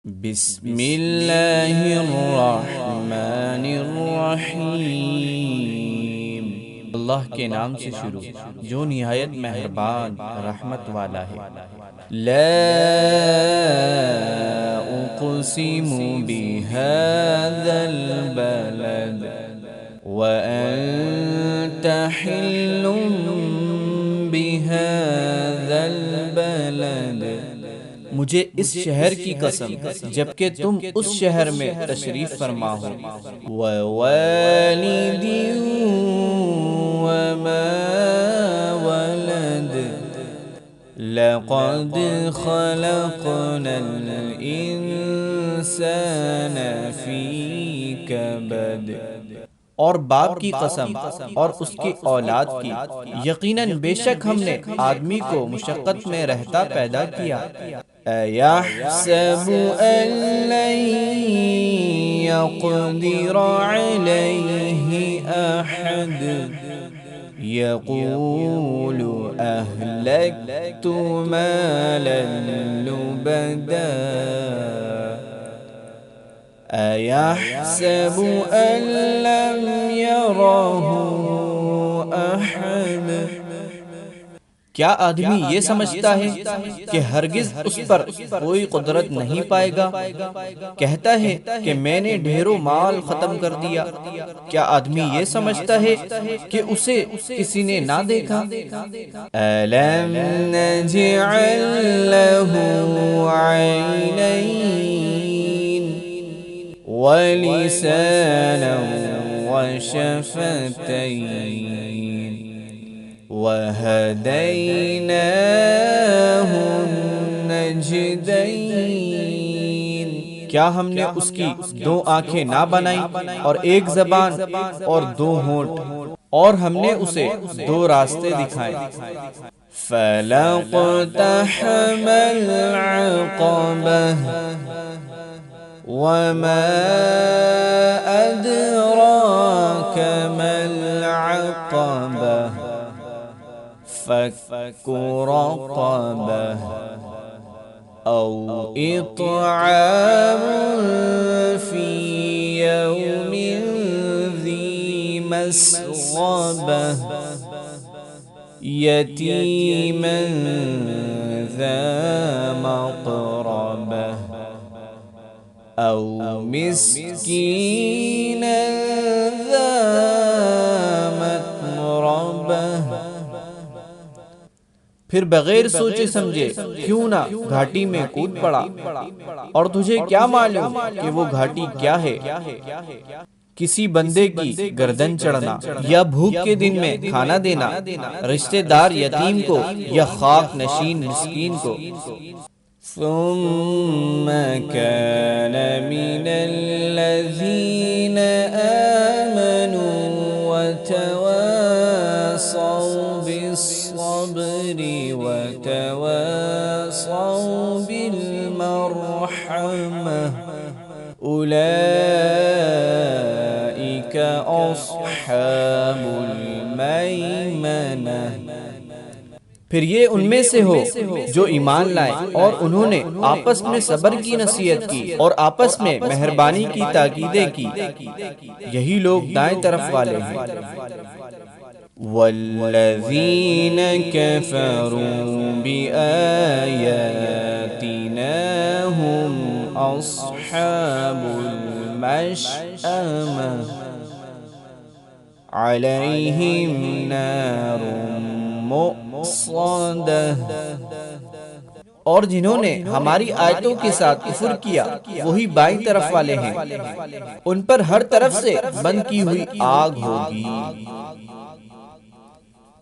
بسم اللہ الرحمن الرحیم، اللہ کے نام سے شروع جو نہایت مہربان رحمت والا ہے۔ لا اقسم بهذا البلد وانت حل بهذا البلد، مجھے اس شہر کی قسم جبکہ تم اس شہر میں تشریف فرما ہو۔ ووالد وما ولد، لقد خلقنا الانسان فی کبد، اور باپ کی قسم اور اس کی اولاد کی، یقیناً بے شک ہم نے آدمی کو مشقت میں رہتا پیدا کیا۔ ایحسب ان لن یقدر علیہ احد، یقول اہلکت مالا لبدا، ایحسب ان لم یرہ احد، کیا آدمی یہ سمجھتا ہے کہ ہرگز اس پر کوئی قدرت نہیں پائے گا؟ کہتا ہے کہ میں نے ڈھیروں مال ختم کر دیا۔ کیا آدمی یہ سمجھتا ہے کہ اسے کسی نے نہ دیکھا؟ أَلَمْ نَجْعَلْ لَهُ عَيْنَيْنِ وَلِسَانًا وَشَفَتَيْنِ وَهَدَيْنَاهُ النَّجْدَيْنِ، کیا ہم نے اس کی دو آنکھیں نہ بنائی اور ایک زبان اور دو ہونٹ، اور ہم نے اسے دو راستے دکھائے۔ فَلَاقْتَحَمَ الْعَقَبَةَ وَمَا أَدْرَاكَ مَا الْعَقَبَةُ، فَكُّ رَقَبَةٍ أَوْ إِطْعَامٌ فِي يَوْمٍ ذِي مَسْغَبَةٍ يَتِيمًا ذَا مَقْرَبَةٍ أَوْ مِسْكِينًا ذَا مَتْرَبَةٍ، پھر بغیر سوچے سمجھے کیوں نہ گھاٹی میں کود پڑا، اور تجھے کیا معلوم کہ وہ گھاٹی کیا ہے؟ کسی بندے کی گردن چڑھنا، یا بھوک کے دن میں کھانا دینا، رشتہ دار یتیم کو یا خاک نشین مسکین کو۔ ثم كان من الذين آمنوا وتواصوا بالصبر وتواصوا بالمرحمة، أولئك أصحاب الميمنة، پھر یہ ان میں سے ہو جو ایمان لائے اور انہوں نے آپس میں صبر کی نصیحت کی اور آپس میں مہربانی کی تاکیدیں کی، یہی لوگ دائیں طرف والے ہیں۔ والذین کفروا بآیاتنا هم اصحاب المشأمة، علیہم نار مؤصدہ، اور جنہوں نے ہماری آیتوں کے ساتھ کفر کیا وہی بائیں طرف والے ہیں، ان پر ہر طرف سے بند کی ہوئی آگ ہوگی۔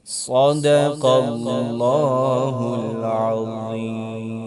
صدق اللہ العظیم۔